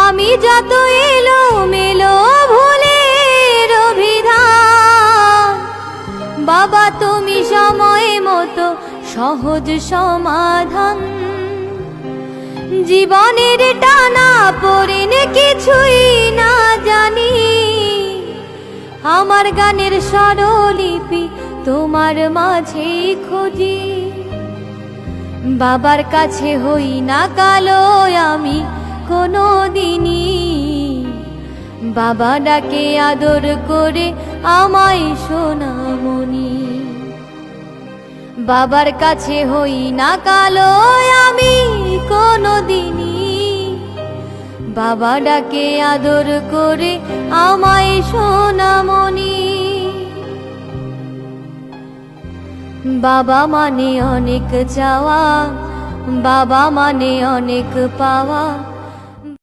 আমি যত এলো মেলো ভুলের অভিধান, বাবা তুমি সময় মতো সহজ সমাধান। জীবনের টানা পড়েন কিছুই না জানি, আমার গানের স্বরলিপি তোমার মাঝে খুঁজি। বাবার কাছে হই না কালো আমি কোনো দিনই, বাবা ডাকে আদর করে আমায় সোনামণি। বাবার কাছে হই না কালো আমি কোনো দিনই, বাবা ডাকে আদর করে আমায় সোনামণি। বাবা মানে অনেক চাওয়া, বাবা মানে অনেক পাওয়া,